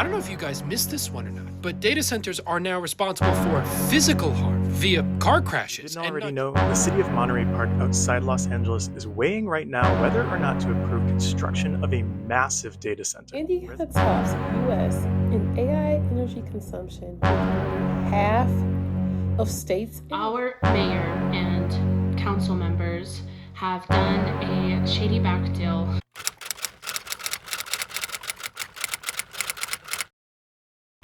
I don't know if you guys missed this one or not, but data centers are now responsible for physical harm via car crashes. Didn't already know the city of Monterey Park outside Los Angeles is weighing right now whether or not to approve construction of a massive data center. Indiana tops U.S. in AI energy consumption with nearly half of states. Our mayor and council members have done a shady back deal.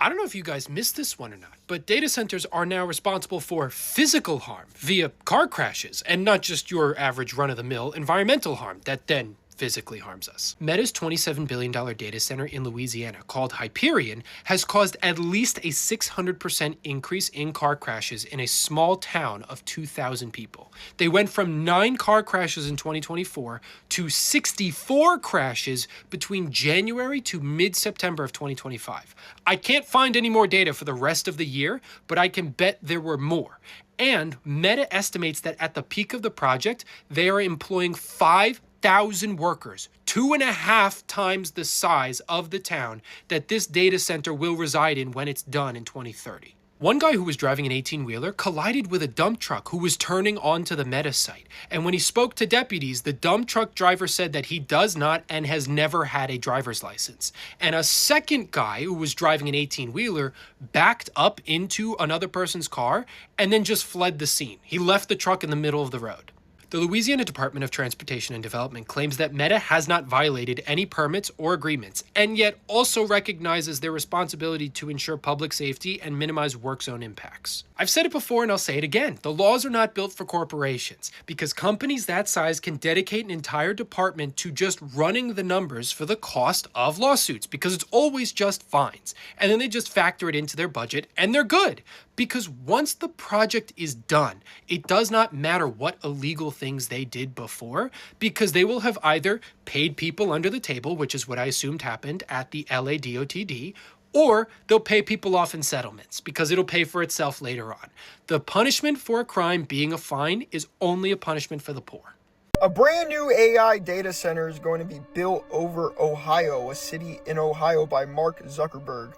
I don't know if you guys missed this one or not, but data centers are now responsible for physical harm via car crashes, and not just your average run-of-the-mill environmental harm that then physically harms us. Meta's $27 billion data center in Louisiana, called Hyperion, has caused at least a 600% increase in car crashes in a small town of 2,000 people. They went from 9 car crashes in 2024 to 64 crashes between January to mid-September of 2025. I can't find any more data for the rest of the year, but I can bet there were more. And Meta estimates that at the peak of the project, they are employing 5,000 workers, 2.5 times the size of the town that this data center will reside in when it's done in 2030. One guy who was driving an 18-wheeler collided with a dump truck who was turning onto the Meta site. And when he spoke to deputies, the dump truck driver said that he does not and has never had a driver's license. And a second guy who was driving an 18-wheeler backed up into another person's car and then just fled the scene. He left the truck in the middle of the road. The Louisiana Department of Transportation and Development claims that Meta has not violated any permits or agreements, and yet also recognizes their responsibility to ensure public safety and minimize work zone impacts. I've said it before and I'll say it again. The laws are not built for corporations, because companies that size can dedicate an entire department to just running the numbers for the cost of lawsuits, because it's always just fines. And then they just factor it into their budget and they're good. Because once the project is done, it does not matter what illegal things they did before, because they will have either paid people under the table, which is what I assumed happened at the LA DOTD, or they'll pay people off in settlements, because it'll pay for itself later on. The punishment for a crime being a fine is only a punishment for the poor. A brand new AI data center is going to be built over Ohio, a city in Ohio, by Mark Zuckerberg.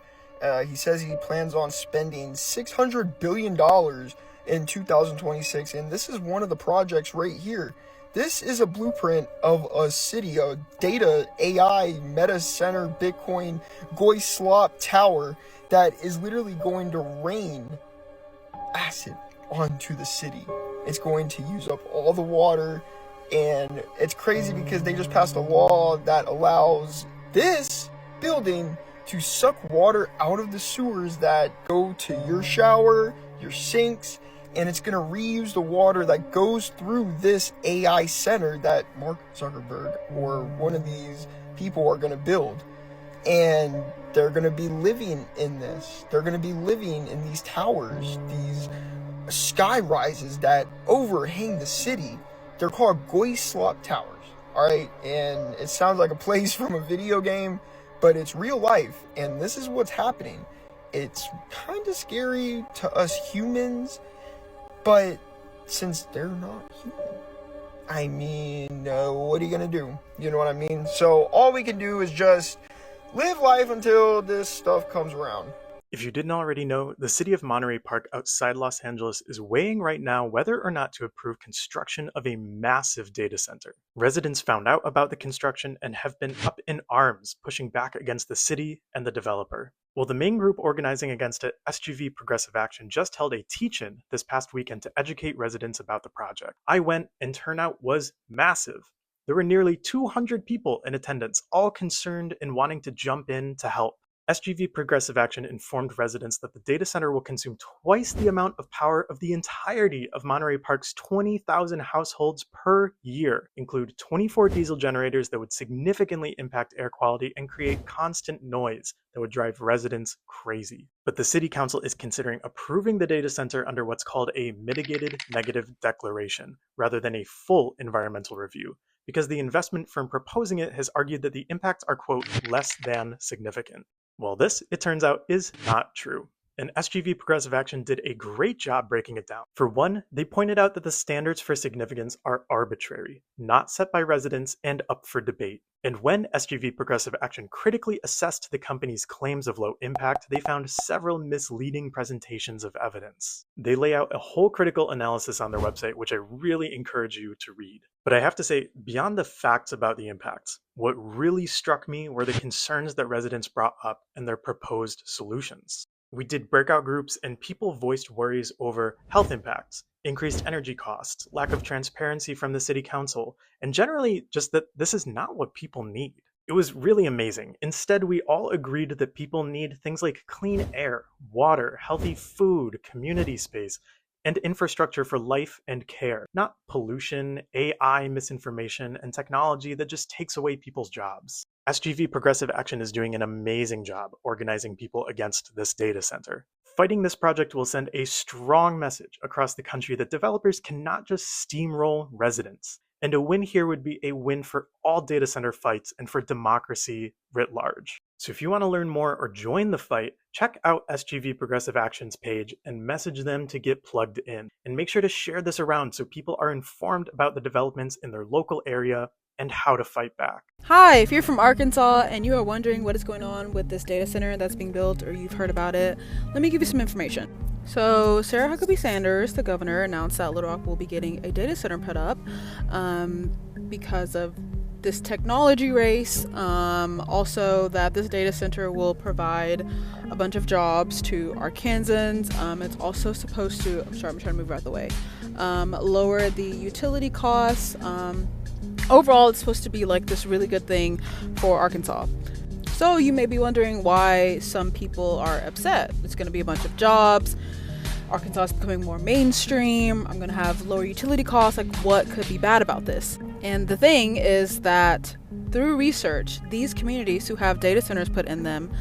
He says he plans on spending $600 billion in 2026, and this is one of the projects right here. This is a blueprint of a city, a data, AI, meta center, Bitcoin, Goyslop tower that is literally going to rain acid onto the city. It's going to use up all the water, and it's crazy because they just passed a law that allows this building to suck water out of the sewers that go to your shower, your sinks, and it's going to reuse the water that goes through this AI center that Mark Zuckerberg or one of these people are going to build. And they're going to be living in this. They're going to be living in these towers, these sky rises that overhang the city. They're called Goyslop towers, all right? And it sounds like a place from a video game, but it's real life, and this is what's happening. It's kind of scary to us humans, but since they're not human, I mean, what are you going to do? You know what I mean? So all we can do is just live life until this stuff comes around. If you didn't already know, the city of Monterey Park outside Los Angeles is weighing right now whether or not to approve construction of a massive data center. Residents found out about the construction and have been up in arms, pushing back against the city and the developer. Well, the main group organizing against it, SGV Progressive Action, just held a teach-in this past weekend to educate residents about the project. I went, and turnout was massive. There were nearly 200 people in attendance, all concerned and wanting to jump in to help. SGV Progressive Action informed residents that the data center will consume twice the amount of power of the entirety of Monterey Park's 20,000 households per year, include 24 diesel generators that would significantly impact air quality and create constant noise that would drive residents crazy. But the city council is considering approving the data center under what's called a mitigated negative declaration, rather than a full environmental review, because the investment firm proposing it has argued that the impacts are, quote, less than significant. Well, this, it turns out, is not true. and SGV Progressive Action did a great job breaking it down. For one, they pointed out that the standards for significance are arbitrary, not set by residents, and up for debate. And when SGV Progressive Action critically assessed the company's claims of low impact, they found several misleading presentations of evidence. They lay out a whole critical analysis on their website, which I really encourage you to read. But I have to say, beyond the facts about the impacts, what really struck me were the concerns that residents brought up and their proposed solutions. We did breakout groups, and people voiced worries over health impacts, increased energy costs, lack of transparency from the city council, and generally just that this is not what people need. It was really amazing. Instead, we all agreed that people need things like clean air, water, healthy food, community space, and infrastructure for life and care, not pollution, AI misinformation, and technology that just takes away people's jobs. SGV Progressive Action is doing an amazing job organizing people against this data center. Fighting this project will send a strong message across the country that developers cannot just steamroll residents. And a win here would be a win for all data center fights and for democracy writ large. So if you want to learn more or join the fight, check out SGV Progressive Action's page and message them to get plugged in. And make sure to share this around so people are informed about the developments in their local area and how to fight back. Hi, if you're from Arkansas and you are wondering what is going on with this data center that's being built or you've heard about it, let me give you some information. So Sarah Huckabee Sanders, the governor, announced that Little Rock will be getting a data center put up because of this technology race. Also that this data center will provide a bunch of jobs to Arkansans. It's also supposed to, I'm trying to move out of the way, lower the utility costs. Overall, it's supposed to be like this really good thing for Arkansas. So you may be wondering why some people are upset. It's going to be a bunch of jobs. Arkansas is becoming more mainstream. I'm going to have lower utility costs. Like, what could be bad about this? And the thing is that through research, these communities who have data centers put in them,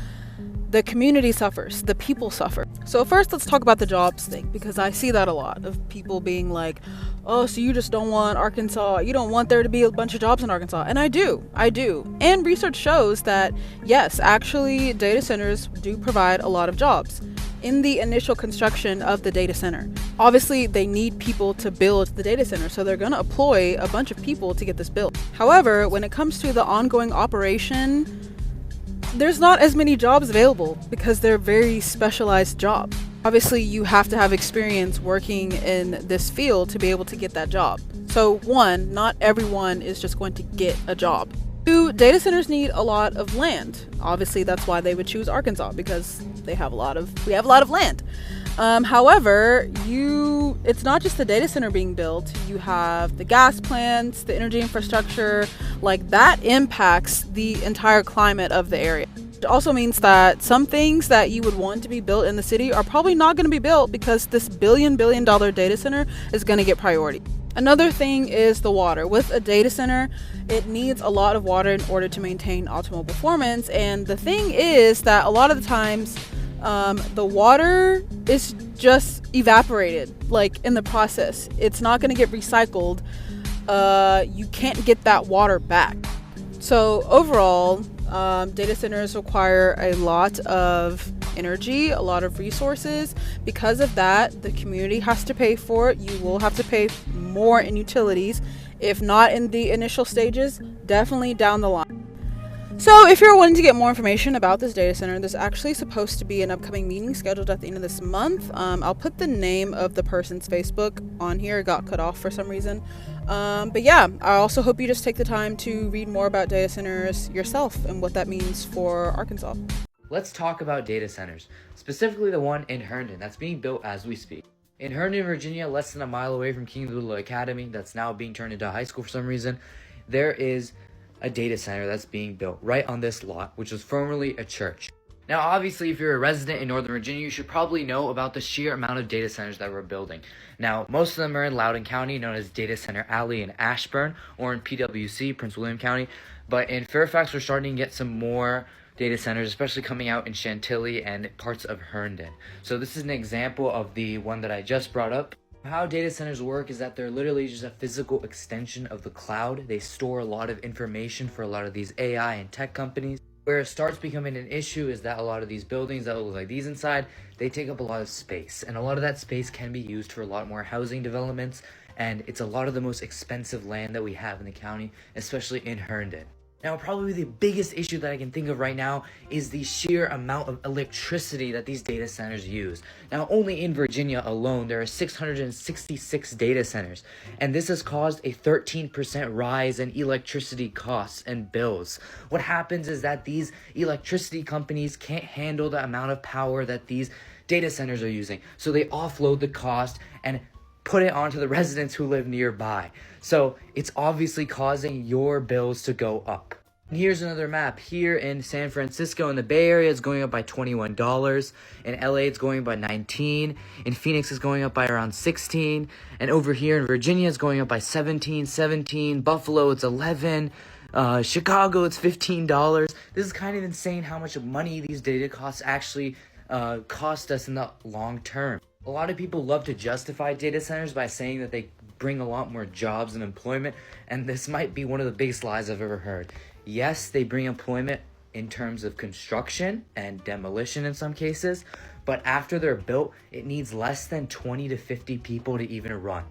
the community suffers, the people suffer. So first, let's talk about the jobs thing, because I see that a lot of people being like, oh, so you just don't want Arkansas, you don't want there to be a bunch of jobs in Arkansas. And I do. And research shows that, yes, actually data centers do provide a lot of jobs in the initial construction of the data center. Obviously, they need people to build the data center, so they're going to employ a bunch of people to get this built. However, when it comes to the ongoing operation, there's not as many jobs available because they're very specialized jobs. Obviously, you have to have experience working in this field to be able to get that job. So one, not everyone is just going to get a job. Two, data centers need a lot of land. Obviously, that's why they would choose Arkansas, because we have a lot of land. However, it's not just the data center being built. You have the gas plants, the energy infrastructure, like that impacts the entire climate of the area. It also means that some things that you would want to be built in the city are probably not going to be built because this billion dollar data center is going to get priority. Another thing is the water. With a data center, it needs a lot of water in order to maintain optimal performance. And the thing is that a lot of the times, the water is just evaporated, like in the process. It's not going to get recycled. You can't get that water back. So overall, data centers require a lot of energy, a lot of resources. Because of that, the community has to pay for it. You will have to pay more in utilities, if not in the initial stages, definitely down the line. So if you're wanting to get more information about this data center, there's actually supposed to be an upcoming meeting scheduled at the end of this month. I'll put the name of the person's Facebook on here. It got cut off for some reason. But yeah, I also hope you just take the time to read more about data centers yourself and what that means for Arkansas. Let's talk about data centers, specifically the one in Herndon that's being built as we speak. In Herndon, Virginia, less than a mile away from King Louis Academy, that's now being turned into a high school for some reason, there is a data center that's being built right on this lot, which was formerly a church. Now, obviously, if you're a resident in Northern Virginia, you should probably know about the sheer amount of data centers that we're building. Now, most of them are in Loudoun County, known as Data Center Alley in Ashburn, or in PWC, Prince William County. But in Fairfax, we're starting to get some more data centers, especially coming out in Chantilly and parts of Herndon. So this is an example of the one that I just brought up. How data centers work is that they're literally just a physical extension of the cloud. They store a lot of information for a lot of these AI and tech companies. Where it starts becoming an issue is that a lot of these buildings that look like these inside, they take up a lot of space. And a lot of that space can be used for a lot more housing developments. And it's a lot of the most expensive land that we have in the county, especially in Herndon. Now, probably the biggest issue that I can think of right now is the sheer amount of electricity that these data centers use. Now, only in Virginia alone, there are 666 data centers, and this has caused a 13% rise in electricity costs and bills. What happens is that these electricity companies can't handle the amount of power that these data centers are using, so they offload the cost and put it onto the residents who live nearby. So it's obviously causing your bills to go up. And here's another map. Here in San Francisco in the Bay Area, it's going up by $21. In LA, it's going up by $19. In Phoenix, it's going up by around $16. And over here in Virginia, it's going up by $17. Buffalo, it's $11. Chicago, it's $15. This is kind of insane how much money these data costs actually cost us in the long term. A lot of people love to justify data centers by saying that they bring a lot more jobs and employment, and this might be one of the biggest lies I've ever heard. Yes, they bring employment in terms of construction and demolition in some cases, but after they're built, it needs less than 20 to 50 people to even run.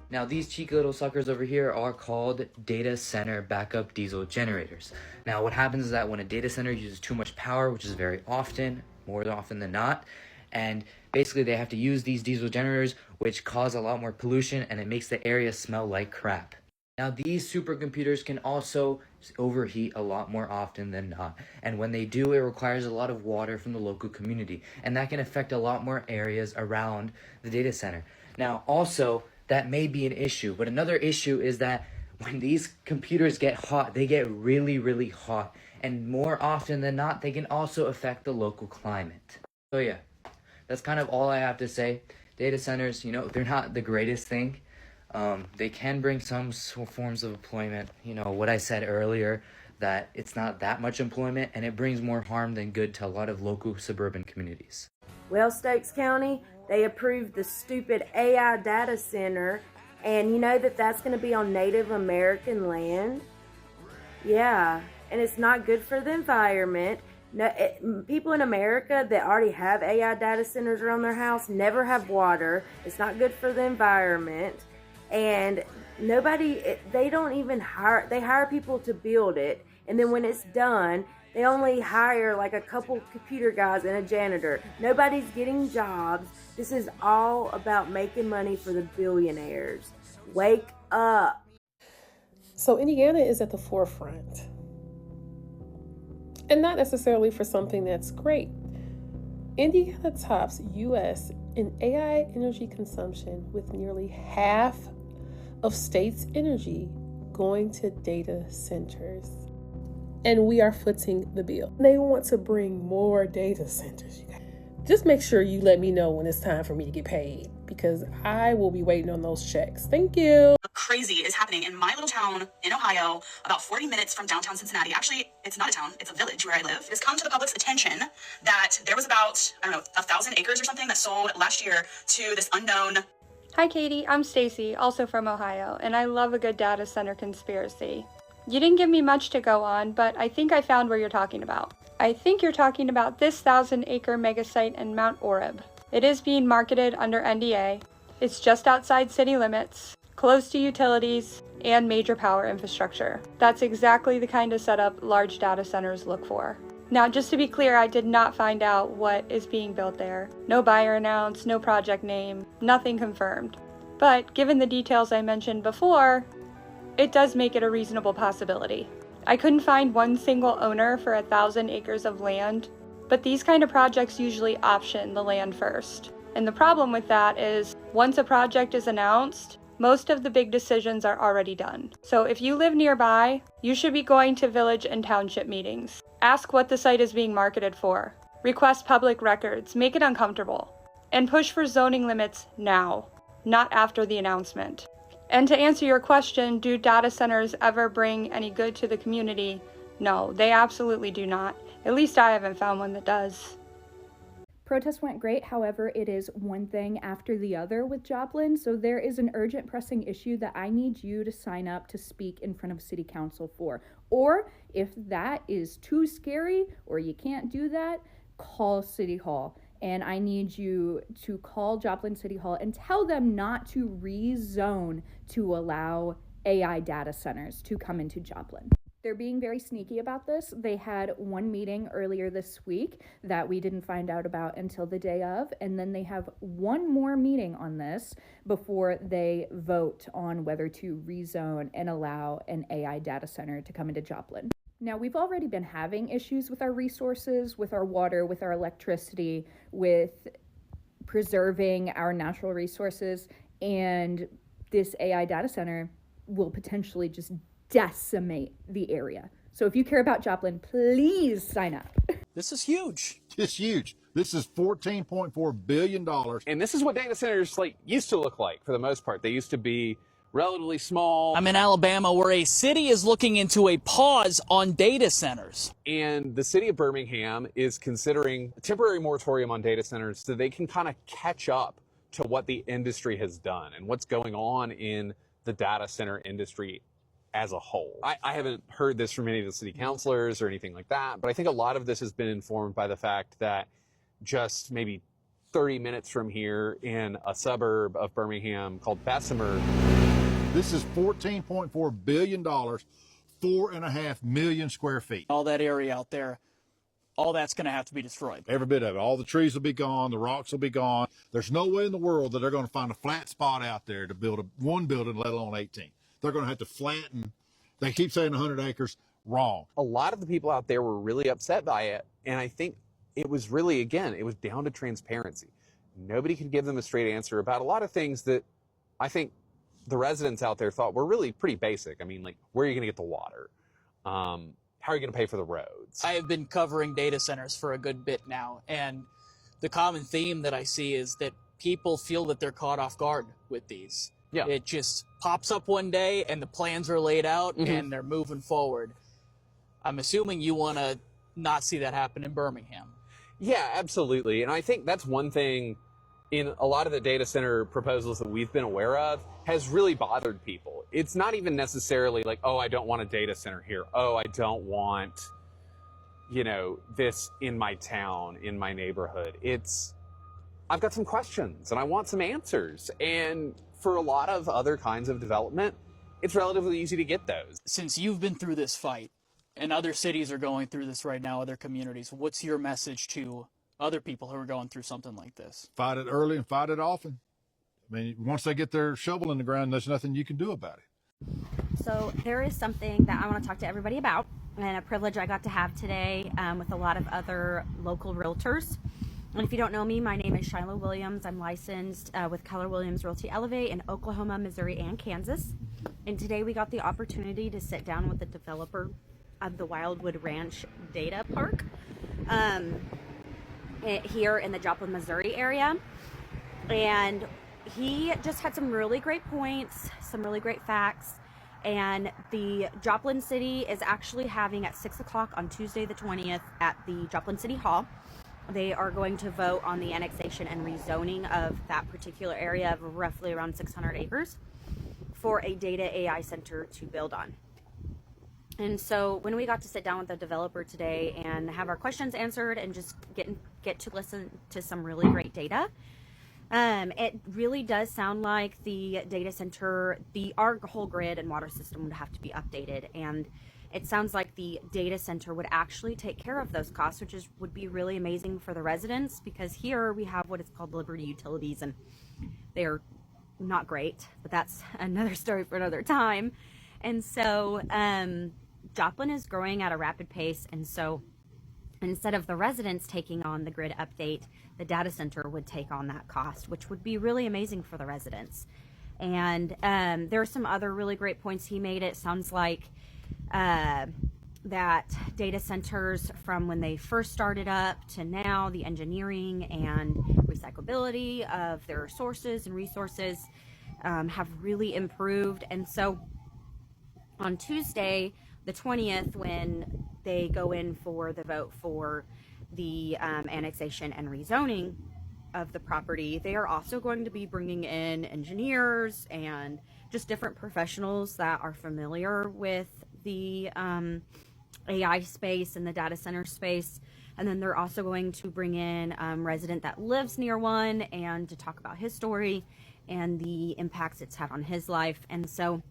Now, these cheeky little suckers over here are called data center backup diesel generators. Now, what happens is that when a data center uses too much power, which is very often, more often than not, and basically they have to use these diesel generators, which cause a lot more pollution, and it makes the area smell like crap. Now, these supercomputers can also overheat a lot more often than not, and when they do, it requires a lot of water from the local community, and that can affect a lot more areas around the data center. Now, also, that may be an issue, but another issue is that when these computers get hot, they get really, really hot, and more often than not, they can also affect the local climate. So yeah, that's kind of all I have to say. Data centers, they're not the greatest thing. They can bring some forms of employment. What I said earlier, that it's not that much employment, and it brings more harm than good to a lot of local suburban communities. Well, Stokes County, they approved the stupid AI data center, and you know that's going to be on Native American land? Yeah, and it's not good for the environment. No, people in America that already have AI data centers around their house never have water. It's not good for the environment. And they don't even hire, they hire people to build it. And then when it's done, they only hire like a couple computer guys and a janitor. Nobody's getting jobs. This is all about making money for the billionaires. Wake up. So Indiana is at the forefront. And not necessarily for something that's great. Indiana tops U.S. in AI energy consumption with nearly half of state's energy going to data centers. And we are footing the bill. They want to bring more data centers, you guys. Just make sure you let me know when it's time for me to get paid, because I will be waiting on those checks. Thank you. Crazy is happening in my little town in Ohio, about 40 minutes from downtown Cincinnati. Actually, it's not a town, it's a village where I live. It has come to the public's attention that there was about, 1,000 acres or something that sold last year to this unknown. Hi Katie, I'm Stacy, also from Ohio, and I love a good data center conspiracy. You didn't give me much to go on, but I think I found where you're talking about. I think you're talking about this 1,000-acre megasite in Mount Orab. It is being marketed under NDA. It's just outside city limits, close to utilities, and major power infrastructure. That's exactly the kind of setup large data centers look for. Now, just to be clear, I did not find out what is being built there. No buyer announced, no project name, nothing confirmed. But given the details I mentioned before, it does make it a reasonable possibility. I couldn't find one single owner for 1,000 acres of land, but these kind of projects usually option the land first. And the problem with that is, once a project is announced, most of the big decisions are already done. So if you live nearby, you should be going to village and township meetings. Ask what the site is being marketed for. Request public records, make it uncomfortable. And push for zoning limits now, not after the announcement. And to answer your question, do data centers ever bring any good to the community? No, they absolutely do not. At least I haven't found one that does. Protest went great, however, it is one thing after the other with Joplin, so there is an urgent pressing issue that I need you to sign up to speak in front of City Council for. Or if that is too scary or you can't do that, call City Hall. And I need you to call Joplin City Hall and tell them not to rezone to allow AI data centers to come into Joplin. They're being very sneaky about this. They had one meeting earlier this week that we didn't find out about until the day of, and then they have one more meeting on this before they vote on whether to rezone and allow an AI data center to come into Joplin. Now, we've already been having issues with our resources, with our water, with our electricity, with preserving our natural resources, and this AI data center will potentially just decimate the area. So if you care about Joplin, please sign up. This is huge. It's huge. This is $14.4 billion. And this is what data centers used to look like for the most part. They used to be relatively small. I'm in Alabama, where a city is looking into a pause on data centers. And the city of Birmingham is considering a temporary moratorium on data centers so they can kind of catch up to what the industry has done and what's going on in the data center industry as a whole. I haven't heard this from any of the city councilors or anything like that, but I think a lot of this has been informed by the fact that just maybe 30 minutes from here in a suburb of Birmingham called Bessemer. This is $14.4 billion, 4.5 million square feet. All that area out there, all that's going to have to be destroyed. Every bit of it. All the trees will be gone. The rocks will be gone. There's no way in the world that they're going to find a flat spot out there to build one building, let alone 18. They're going to have to flatten. They keep saying 100 acres. Wrong. A lot of the people out there were really upset by it. And I think it was really, again, it was down to transparency. Nobody could give them a straight answer about a lot of things that I think the residents out there thought were really pretty basic. I mean, where are you going to get the water? How are you going to pay for the roads? I have been covering data centers for a good bit now, and the common theme that I see is that people feel that they're caught off guard with these. Yeah. It just pops up one day, and the plans are laid out, and they're moving forward. I'm assuming you want to not see that happen in Birmingham. Yeah, absolutely. And I think that's one thing in a lot of the data center proposals that we've been aware of has really bothered people. It's not even necessarily like, oh, I don't want a data center here. Oh, I don't want, this in my town, in my neighborhood. I've got some questions and I want some answers. And for a lot of other kinds of development, it's relatively easy to get those. Since you've been through this fight, and other cities are going through this right now, other communities, what's your message to other people who are going through something like this? Fight it early and fight it often. I mean, once they get their shovel in the ground, there's nothing you can do about it. So there is something that I want to talk to everybody about, and a privilege I got to have today with a lot of other local realtors. And if you don't know me, my name is Shiloh Williams. I'm licensed with Keller Williams Realty Elevate in Oklahoma, Missouri, and Kansas. And today we got the opportunity to sit down with the developer of the Wildwood Ranch Data Park here in the Joplin, Missouri area. And he just had some really great points, some really great facts. And the Joplin City is actually having at 6 o'clock on Tuesday the 20th at the Joplin City Hall. They are going to vote on the annexation and rezoning of that particular area of roughly around 600 acres for a data AI center to build on. And so when we got to sit down with the developer today and have our questions answered and just get to listen to some really great data, it really does sound like the data center, our whole grid and water system would have to be updated. And it sounds like the data center would actually take care of those costs, which would be really amazing for the residents, because here we have what is called Liberty Utilities, and they're not great, but that's another story for another time. And so Joplin is growing at a rapid pace, and so instead of the residents taking on the grid update, the data center would take on that cost, which would be really amazing for the residents. And there are some other really great points he made. It sounds like that data centers, from when they first started up to now, the engineering and recyclability of their sources and resources have really improved. And so on Tuesday the 20th, when they go in for the vote for the annexation and rezoning of the property, they are also going to be bringing in engineers and just different professionals that are familiar with the AI space and the data center space. And then they're also going to bring in a resident that lives near one and to talk about his story and the impacts it's had on his life. And so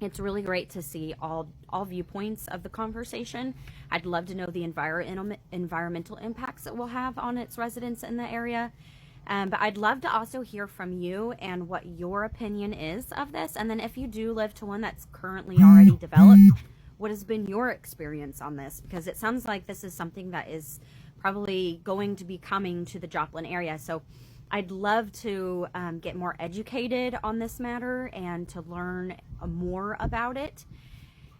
it's really great to see all viewpoints of the conversation. I'd love to know the environmental impacts it will have on its residents in the area. But I'd love to also hear from you and what your opinion is of this. And then if you do live to one that's currently already developed, what has been your experience on this? Because it sounds like this is something that is probably going to be coming to the Joplin area. So I'd love to get more educated on this matter and to learn more about it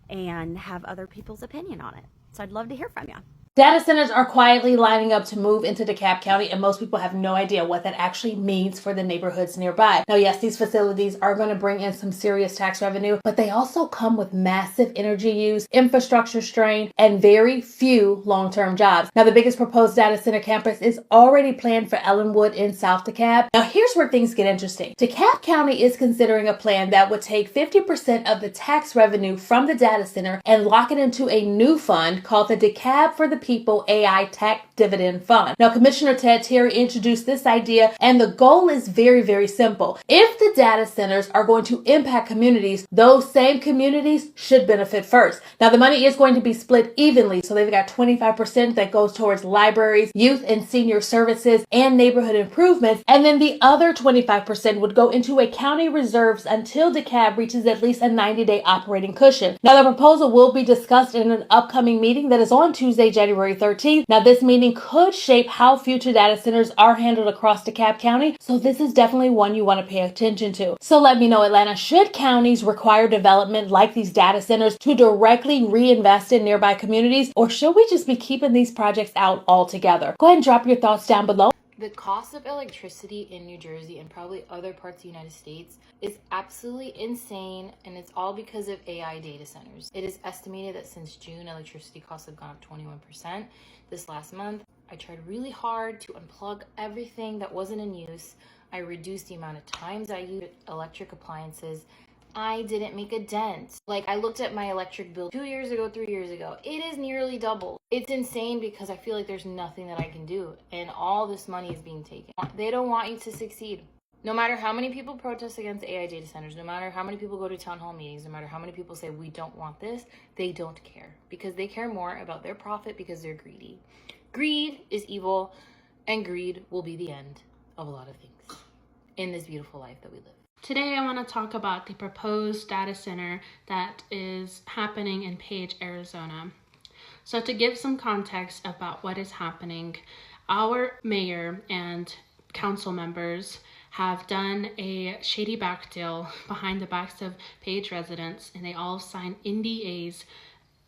and have other people's opinion on it. So I'd love to hear from you. Data centers are quietly lining up to move into DeKalb County, and most people have no idea what that actually means for the neighborhoods nearby. Now, yes, these facilities are going to bring in some serious tax revenue, but they also come with massive energy use, infrastructure strain, and very few long-term jobs. Now, the biggest proposed data center campus is already planned for Ellenwood in South DeKalb. Now, here's where things get interesting. DeKalb County is considering a plan that would take 50% of the tax revenue from the data center and lock it into a new fund called the DeKalb for the People AI Tax Dividend Fund. Now, Commissioner Ted Terry introduced this idea, and the goal is very, very simple. If the data centers are going to impact communities, those same communities should benefit first. Now, the money is going to be split evenly, so they've got 25% that goes towards libraries, youth and senior services, and neighborhood improvements, and then the other 25% would go into a county reserves until DeKalb reaches at least a 90-day operating cushion. Now, the proposal will be discussed in an upcoming meeting that is on Tuesday, January 13th. Now, this meeting could shape how future data centers are handled across DeKalb County, so this is definitely one you want to pay attention to. So let me know, Atlanta, should counties require development like these data centers to directly reinvest in nearby communities, or should we just be keeping these projects out altogether? Go ahead and drop your thoughts down below. The cost of electricity in New Jersey and probably other parts of the United States is absolutely insane, and it's all because of AI data centers. It is estimated that since June, electricity costs have gone up 21%. This last month, I tried really hard to unplug everything that wasn't in use. I reduced the amount of times I used electric appliances. I didn't make a dent. Like, I looked at my electric bill 2 years ago, 3 years ago. It is nearly double. It's insane because I feel like there's nothing that I can do, and all this money is being taken. They don't want you to succeed. No matter how many people protest against AI data centers, no matter how many people go to town hall meetings, no matter how many people say we don't want this, they don't care, because they care more about their profit because they're greedy. Greed is evil, and greed will be the end of a lot of things in this beautiful life that we live. Today I want to talk about the proposed data center that is happening in Page, Arizona. So to give some context about what is happening, our mayor and council members have done a shady back deal behind the backs of Page residents, and they all signed NDAs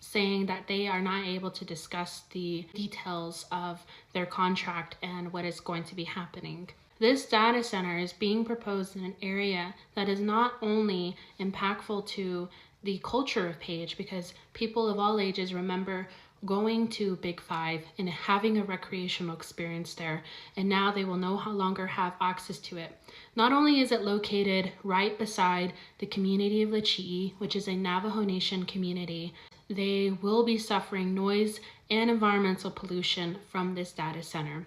saying that they are not able to discuss the details of their contract and what is going to be happening. This data center is being proposed in an area that is not only impactful to the culture of Page, because people of all ages remember going to Big Five and having a recreational experience there, and now they will no longer have access to it. Not only is it located right beside the community of Lachii, which is a Navajo Nation community, they will be suffering noise and environmental pollution from this data center.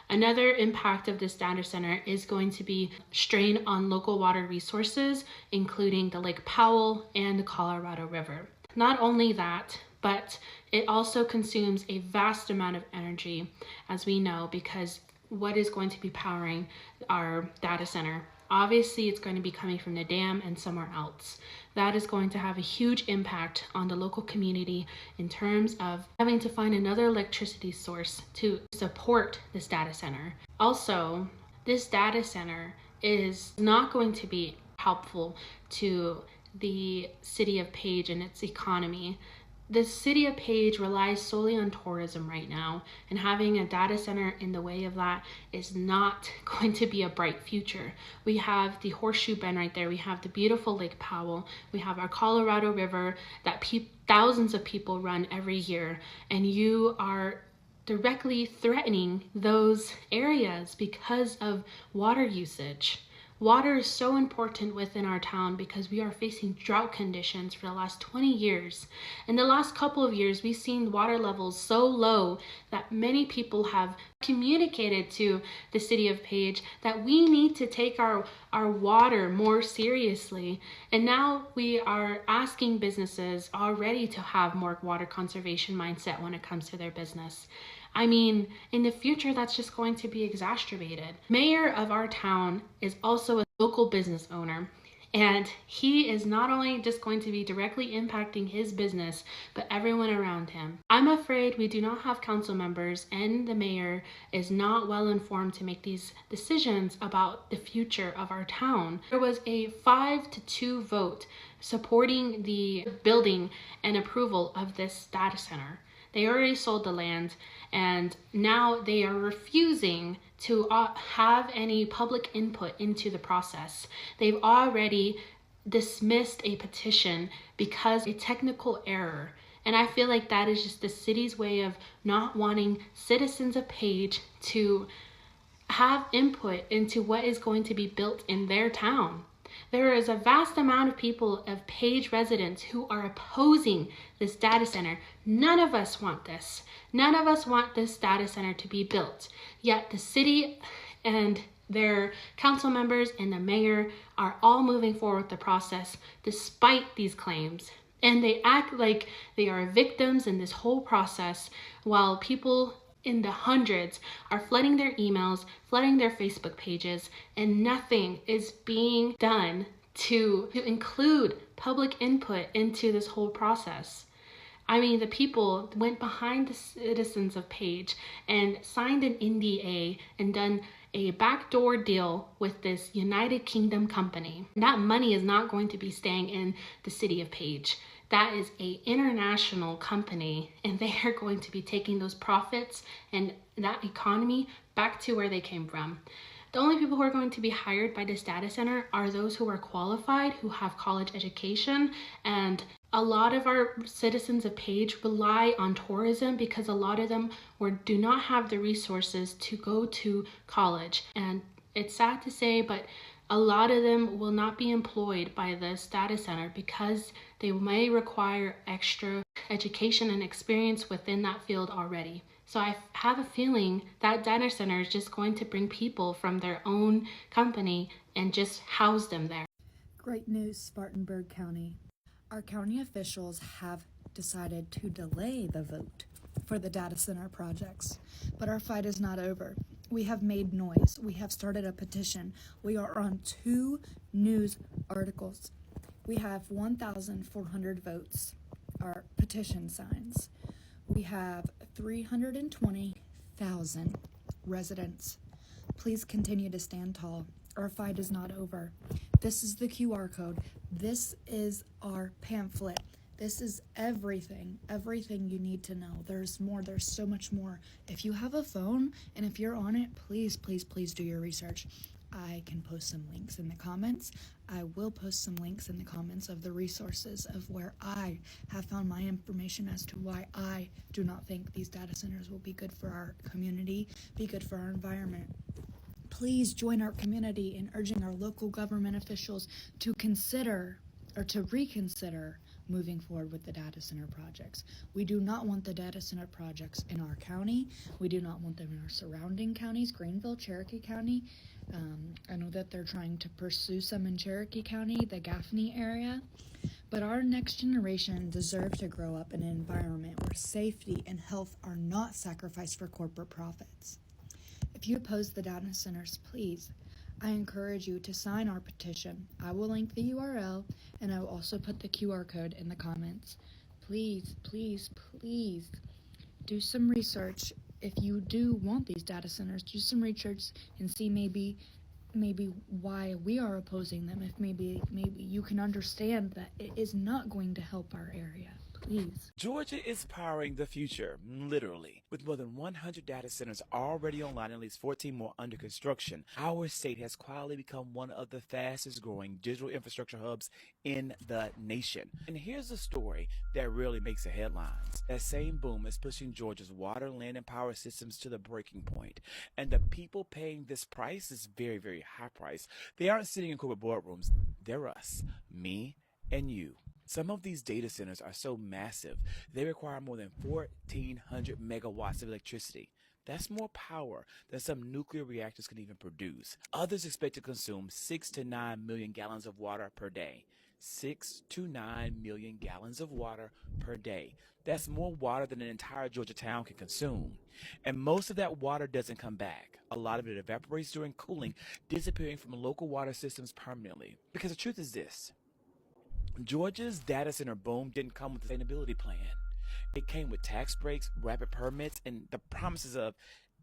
Another impact of this data center is going to be strain on local water resources, including the Lake Powell and the Colorado River. Not only that, but it also consumes a vast amount of energy, as we know, because what is going to be powering our data center? Obviously, it's going to be coming from the dam and somewhere else. That is going to have a huge impact on the local community in terms of having to find another electricity source to support this data center. Also, this data center is not going to be helpful to the city of Page and its economy. The city of Page relies solely on tourism right now, and having a data center in the way of that is not going to be a bright future. We have the Horseshoe Bend right there. We have the beautiful Lake Powell. We have our Colorado River that thousands of people run every year, and you are directly threatening those areas because of water usage. Water is so important within our town because we are facing drought conditions for the last 20 years. In the last couple of years, we've seen water levels so low that many people have communicated to the city of Page that we need to take our water more seriously. And now we are asking businesses already to have more water conservation mindset when it comes to their business. I mean, in the future, that's just going to be exacerbated. Mayor of our town is also a local business owner, and he is not only just going to be directly impacting his business, but everyone around him. I'm afraid we do not have council members, and the mayor is not well informed to make these decisions about the future of our town. There was a 5-2 vote supporting the building and approval of this data center. They already sold the land, and now they are refusing to have any public input into the process. They've already dismissed a petition because of a technical error. And I feel like that is just the city's way of not wanting citizens of Page to have input into what is going to be built in their town. There is a vast amount of people, of Page residents, who are opposing this data center. None of us want this. None of us want this data center to be built. Yet the city and their council members and the mayor are all moving forward with the process despite these claims. And they act like they are victims in this whole process, while people in the hundreds are flooding their emails, flooding their Facebook pages, and nothing is being done to include public input into this whole process. I mean, the people went behind the citizens of Page and signed an NDA and done a backdoor deal with this United Kingdom company. That money is not going to be staying in the city of Page. That is an international company, and they are going to be taking those profits and that economy back to where they came from. The only people who are going to be hired by this data center are those who are qualified, who have college education, and a lot of our citizens of Page rely on tourism because a lot of them do not have the resources to go to college. And it's sad to say, but a lot of them will not be employed by this data center because they may require extra education and experience within that field already. So I have a feeling that data center is just going to bring people from their own company and just house them there. Great news, Spartanburg County. Our county officials have decided to delay the vote for the data center projects, but our fight is not over. We have made noise. We have started a petition. We are on 2 news articles. We have 1,400 votes, our petition signs. We have 320,000 residents. Please continue to stand tall. Our fight is not over. This is the QR code. This is our pamphlet. This is everything you need to know. There's more, there's so much more. If you have a phone and if you're on it, please do your research. I can post some links in the comments. I will post some links in the comments of the resources of where I have found my information as to why I do not think these data centers will be good for our community, be good for our environment. Please join our community in urging our local government officials to consider or to reconsider moving forward with the data center projects. We do not want the data center projects in our county. We do not want them in our surrounding counties, Greenville, Cherokee County. I know that they're trying to pursue some in Cherokee County, the Gaffney area, but our next generation deserves to grow up in an environment where safety and health are not sacrificed for corporate profits. If you oppose the data centers, please, I encourage you to sign our petition. I will link the URL and I will also put the QR code in the comments. Please do some research. If you do want these data centers, do some research and see maybe why we are opposing them. If maybe you can understand that it is not going to help our area. please. Georgia is powering the future, literally. With more than 100 data centers already online and at least 14 more under construction, our state has quietly become one of the fastest growing digital infrastructure hubs in the nation. And here's a story that really makes the headlines. That same boom is pushing Georgia's water, land, and power systems to the breaking point. And the people paying this price, this very, very high price, they aren't sitting in corporate boardrooms. They're us, me, and you. Some of these data centers are so massive, they require more than 1,400 megawatts of electricity. That's more power than some nuclear reactors can even produce. Others expect to consume 6 to 9 million gallons of water per day. 6 to 9 million gallons of water per day. That's more water than an entire Georgia town can consume. And most of that water doesn't come back. A lot of it evaporates during cooling, disappearing from local water systems permanently. Because the truth is this: Georgia's data center boom didn't come with a sustainability plan. It came with tax breaks, rapid permits, and the promises of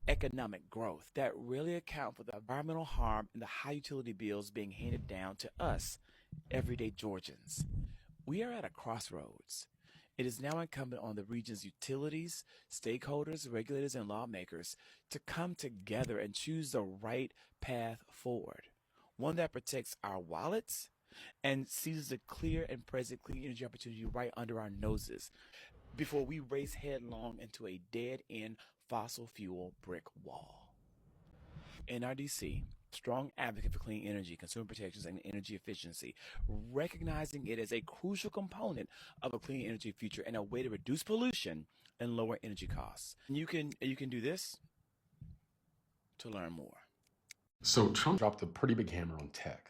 economic growth that really account for the environmental harm and the high utility bills being handed down to us, everyday Georgians. We are at a crossroads. It is now incumbent on the region's utilities, stakeholders, regulators, and lawmakers to come together and choose the right path forward. One that protects our wallets and seizes a clear and present clean energy opportunity right under our noses before we race headlong into a dead-end fossil fuel brick wall. NRDC, strong advocate for clean energy, consumer protections, and energy efficiency, recognizing it as a crucial component of a clean energy future and a way to reduce pollution and lower energy costs. And you can do this to learn more. So Trump dropped a pretty big hammer on tech.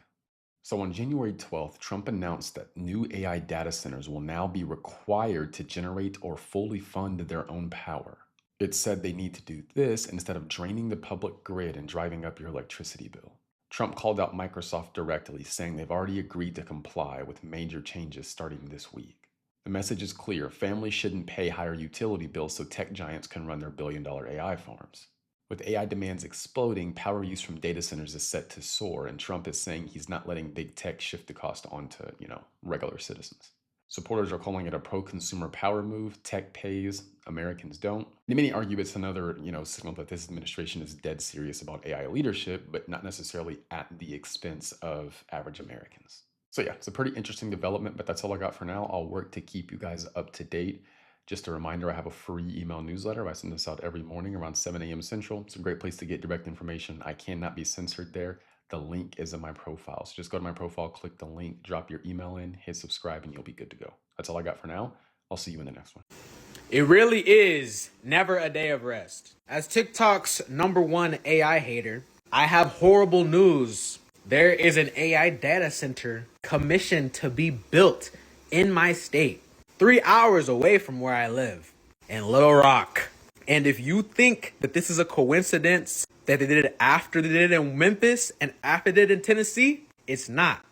So on January 12th, Trump announced that new AI data centers will now be required to generate or fully fund their own power. It said they need to do this instead of draining the public grid and driving up your electricity bill. Trump called out Microsoft directly, saying they've already agreed to comply with major changes starting this week. The message is clear: families shouldn't pay higher utility bills so tech giants can run their billion-dollar AI farms. With AI demands exploding, power use from data centers is set to soar, and Trump is saying he's not letting big tech shift the cost onto, regular citizens. Supporters are calling it a pro-consumer power move. Tech pays, Americans don't. Many argue it's another, signal that this administration is dead serious about AI leadership, but not necessarily at the expense of average Americans. So yeah, it's a pretty interesting development, but that's all I got for now. I'll work to keep you guys up to date. Just a reminder, I have a free email newsletter. I send this out every morning around 7 a.m. Central. It's a great place to get direct information. I cannot be censored there. The link is in my profile. So just go to my profile, click the link, drop your email in, hit subscribe, and you'll be good to go. That's all I got for now. I'll see you in the next one. It really is never a day of rest. As TikTok's #1 AI hater, I have horrible news. There is an AI data center commissioned to be built in my state, 3 hours away from where I live, in Little Rock. And if you think that this is a coincidence that they did it after they did it in Memphis and after they did it in Tennessee, it's not.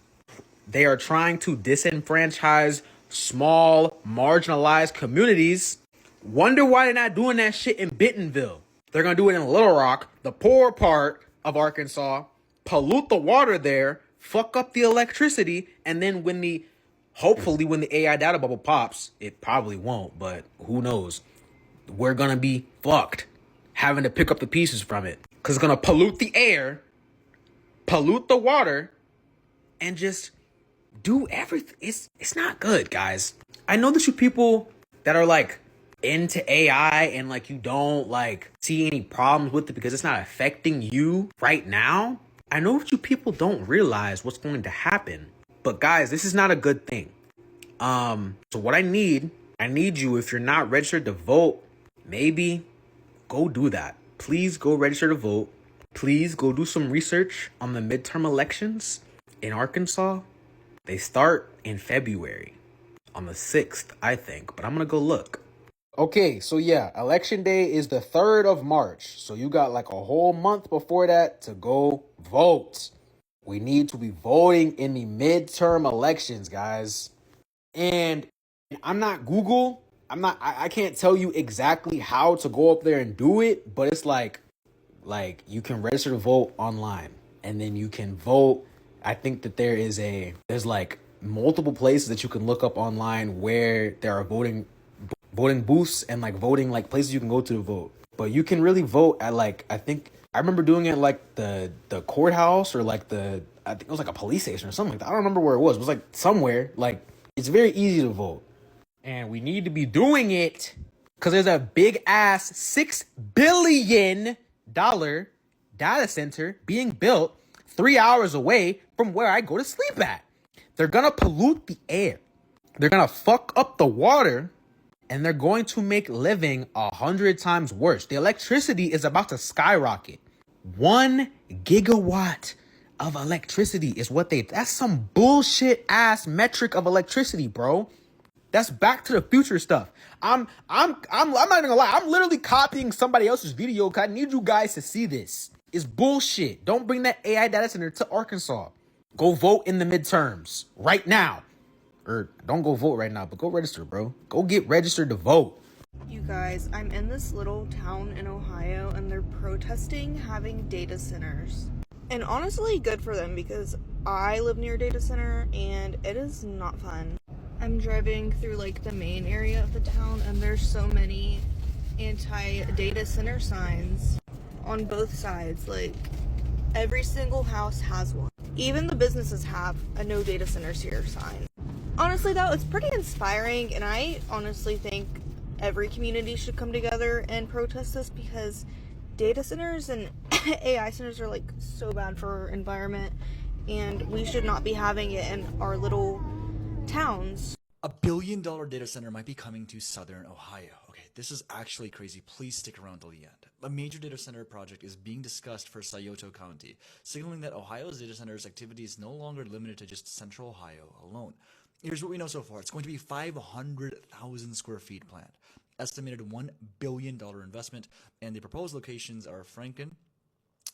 They are trying to disenfranchise small, marginalized communities. Wonder why they're not doing that shit in Bentonville. They're going to do it in Little Rock, the poor part of Arkansas, pollute the water there, fuck up the electricity, and then hopefully when the AI data bubble pops, it probably won't, but who knows, we're going to be fucked having to pick up the pieces from it. Because it's going to pollute the air, pollute the water, and just do everything. It's not good, guys. I know that you people that are like into AI and like you don't like see any problems with it because it's not affecting you right now. I know that you people don't realize what's going to happen. But guys, this is not a good thing. So what I need you, if you're not registered to vote, maybe go do that. Please go register to vote. Please go do some research on the midterm elections in Arkansas. They start in February, on the 6th, I think, but I'm gonna go look. Okay, so yeah, election day is the 3rd of March. So you got like a whole month before that to go vote. We need to be voting in the midterm elections, guys. And I'm not Google. I can't tell you exactly how to go up there and do it, but it's like you can register to vote online and then you can vote. I think that there's like multiple places that you can look up online where there are voting booths and like voting like places you can go to vote. But you can really vote at like, I think I remember doing it like the courthouse or like I think it was like a police station or something like that. I don't remember where it was. It was like somewhere. Like it's very easy to vote. And we need to be doing it because there's a big ass $6 billion data center being built 3 hours away from where I go to sleep at. They're gonna pollute the air. They're gonna fuck up the water. And they're going to make living 100 times worse. The electricity is about to skyrocket. 1 gigawatt of electricity is what that's some bullshit ass metric of electricity, bro. That's back to the future stuff. I'm not even gonna lie. I'm literally copying somebody else's video because I need you guys to see this. It's bullshit. Don't bring that AI data center to Arkansas. Go vote in the midterms right now. Or don't go vote right now, but go register, bro. Go get registered to vote. You guys, I'm in this little town in Ohio and they're protesting having data centers. And honestly, good for them because I live near a data center and it is not fun. I'm driving through like the main area of the town and there's so many anti-data center signs on both sides. Like every single house has one. Even the businesses have a no data centers here sign. Honestly though, it's pretty inspiring and I honestly think every community should come together and protest this because data centers and AI centers are like so bad for our environment and we should not be having it in our little towns. $1 billion data center might be coming to southern Ohio. Okay, this is actually crazy. Please stick around till the end. A major data center project is being discussed for Scioto County, signaling that Ohio's data centers activity is no longer limited to just central Ohio alone. Here's what we know so far. It's going to be 500,000 square feet planned, estimated $1 billion investment, and the proposed locations are Franklin,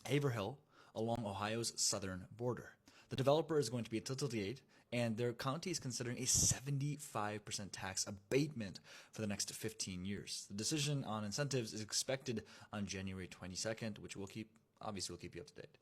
Haverhill, along Ohio's southern border. The developer is going to be Tilted, and their county is considering a 75% tax abatement for the next 15 years. The decision on incentives is expected on January 22nd, which we'll keep you up to date.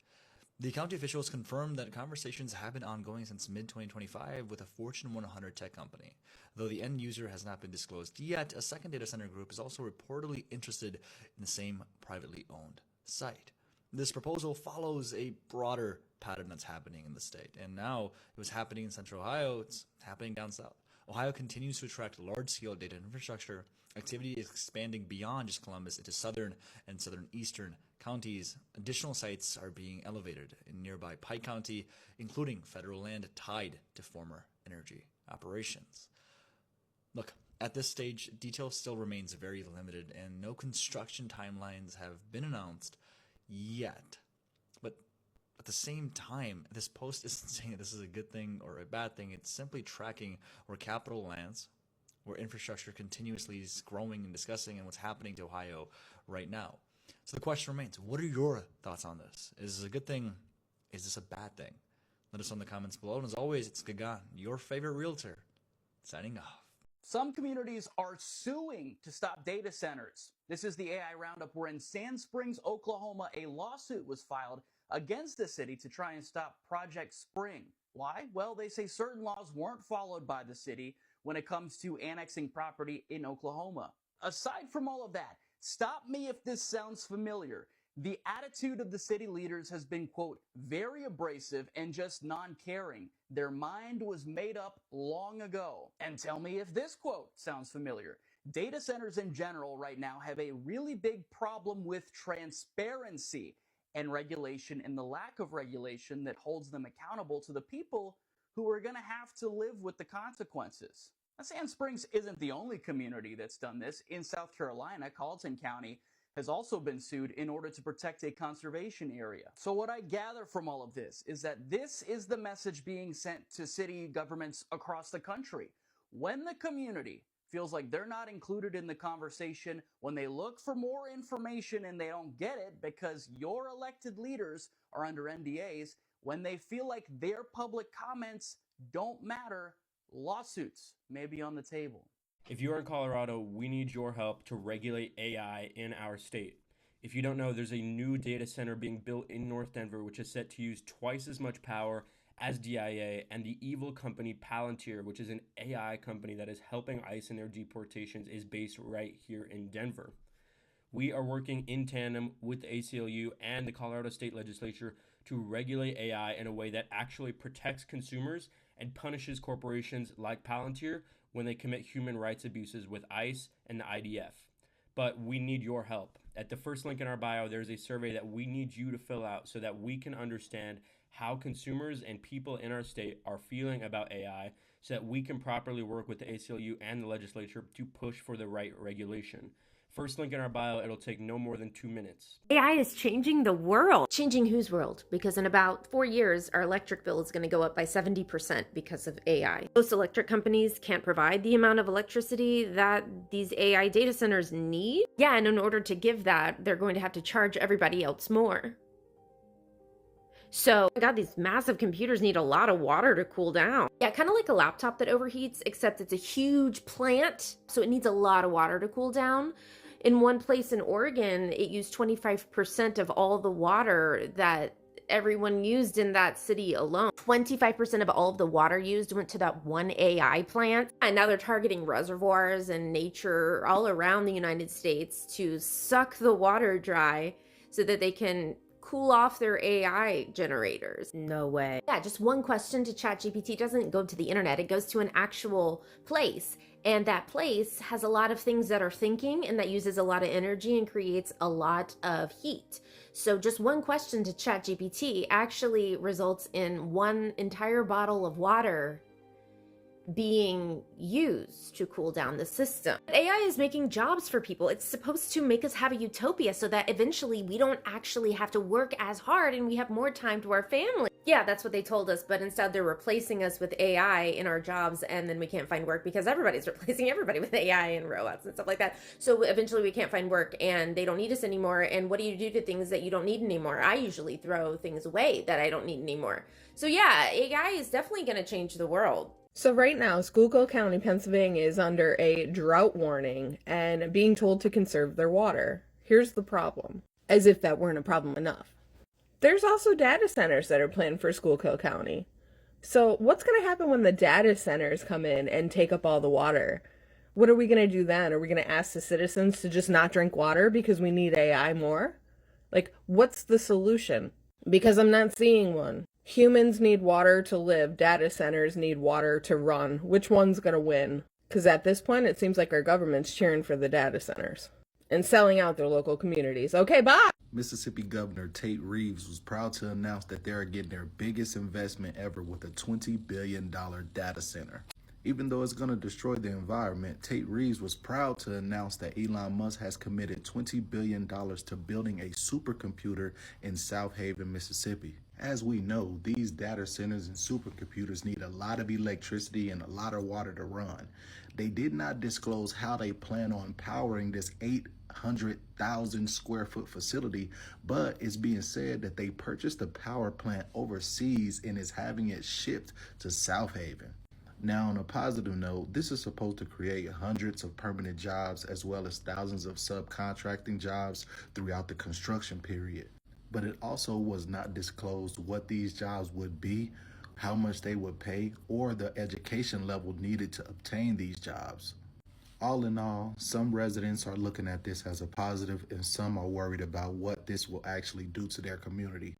The county officials confirmed that conversations have been ongoing since mid-2025 with a Fortune 100 tech company. Though the end user has not been disclosed yet, a second data center group is also reportedly interested in the same privately owned site. This proposal follows a broader pattern that's happening in the state, and now it was happening in central Ohio, it's happening down south. Ohio continues to attract large-scale data infrastructure. Activity is expanding beyond just Columbus into southern and southern-eastern counties. Additional sites are being elevated in nearby Pike County, including federal land tied to former energy operations. Look, at this stage, detail still remains very limited, and no construction timelines have been announced yet. But at the same time, this post isn't saying that this is a good thing or a bad thing. It's simply tracking where capital lands, where infrastructure continuously is growing and discussing, and what's happening to Ohio right now. So the question remains, what are your thoughts on this? Is this a good thing? Is this a bad thing? Let us know in the comments below. And as always, it's Gagan, your favorite realtor, signing off. Some communities are suing to stop data centers. This is the AI Roundup, where in Sand Springs, Oklahoma, a lawsuit was filed against the city to try and stop Project Spring. Why? Well, they say certain laws weren't followed by the city when it comes to annexing property in Oklahoma. Aside from all of that, stop me if this sounds familiar. The attitude of the city leaders has been, quote, very abrasive and just non-caring. Their mind was made up long ago. And tell me if this quote sounds familiar. Data centers in general right now have a really big problem with transparency and regulation, and the lack of regulation that holds them accountable to the people who are going to have to live with the consequences. Now, Sand Springs isn't the only community that's done this. In South Carolina, Carlton County has also been sued in order to protect a conservation area. So what I gather from all of this is that this is the message being sent to city governments across the country. When the community feels like they're not included in the conversation, when they look for more information and they don't get it because your elected leaders are under NDAs, when they feel like their public comments don't matter, lawsuits may be on the table. If you are in Colorado, we need your help to regulate AI in our state. If you don't know, there's a new data center being built in North Denver, which is set to use twice as much power as DIA, and the evil company Palantir, which is an AI company that is helping ICE in their deportations, is based right here in Denver. We are working in tandem with the ACLU and the Colorado State Legislature to regulate AI in a way that actually protects consumers and punishes corporations like Palantir when they commit human rights abuses with ICE and the IDF. But we need your help. At the first link in our bio, there's a survey that we need you to fill out so that we can understand how consumers and people in our state are feeling about AI so that we can properly work with the ACLU and the legislature to push for the right regulation. First link in our bio, it'll take no more than 2 minutes. AI is changing the world. Changing whose world? Because in about 4 years, our electric bill is going to go up by 70% because of AI. Most electric companies can't provide the amount of electricity that these AI data centers need. Yeah, and in order to give that, they're going to have to charge everybody else more. So, God, these massive computers need a lot of water to cool down. Yeah, kind of like a laptop that overheats, except it's a huge plant, so it needs a lot of water to cool down. In one place in Oregon, it used 25% of all the water that everyone used in that city alone. 25% of all of the water used went to that one AI plant. And now they're targeting reservoirs and nature all around the United States to suck the water dry so that they can cool off their AI generators. No way. Yeah, just one question to ChatGPT doesn't go to the internet. It goes to an actual place. And that place has a lot of things that are thinking and that uses a lot of energy and creates a lot of heat. So just one question to ChatGPT actually results in one entire bottle of water being used to cool down the system. AI is making jobs for people. It's supposed to make us have a utopia so that eventually we don't actually have to work as hard and we have more time to our family. Yeah, that's what they told us, but instead they're replacing us with AI in our jobs, and then we can't find work because everybody's replacing everybody with AI and robots and stuff like that. So eventually we can't find work and they don't need us anymore. And what do you do to things that you don't need anymore? I usually throw things away that I don't need anymore. So yeah, AI is definitely going to change the world. So right now, Schuylkill County, Pennsylvania is under a drought warning and being told to conserve their water. Here's the problem, as if that weren't a problem enough. There's also data centers that are planned for Schuylkill County. So what's going to happen when the data centers come in and take up all the water? What are we going to do then? Are we going to ask the citizens to just not drink water because we need AI more? Like, what's the solution? Because I'm not seeing one. Humans need water to live. Data centers need water to run. Which one's going to win? Because at this point, it seems like our government's cheering for the data centers and selling out their local communities. Okay, bye. Mississippi Governor Tate Reeves was proud to announce that they are getting their biggest investment ever with a $20 billion data center. Even though it's going to destroy the environment, Tate Reeves was proud to announce that Elon Musk has committed $20 billion to building a supercomputer in South Haven, Mississippi. As we know, these data centers and supercomputers need a lot of electricity and a lot of water to run. They did not disclose how they plan on powering this 800,000 square foot facility, but it's being said that they purchased a power plant overseas and is having it shipped to South Haven. Now, on a positive note, this is supposed to create hundreds of permanent jobs as well as thousands of subcontracting jobs throughout the construction period. But it also was not disclosed what these jobs would be, how much they would pay, or the education level needed to obtain these jobs. All in all, some residents are looking at this as a positive and some are worried about what this will actually do to their community.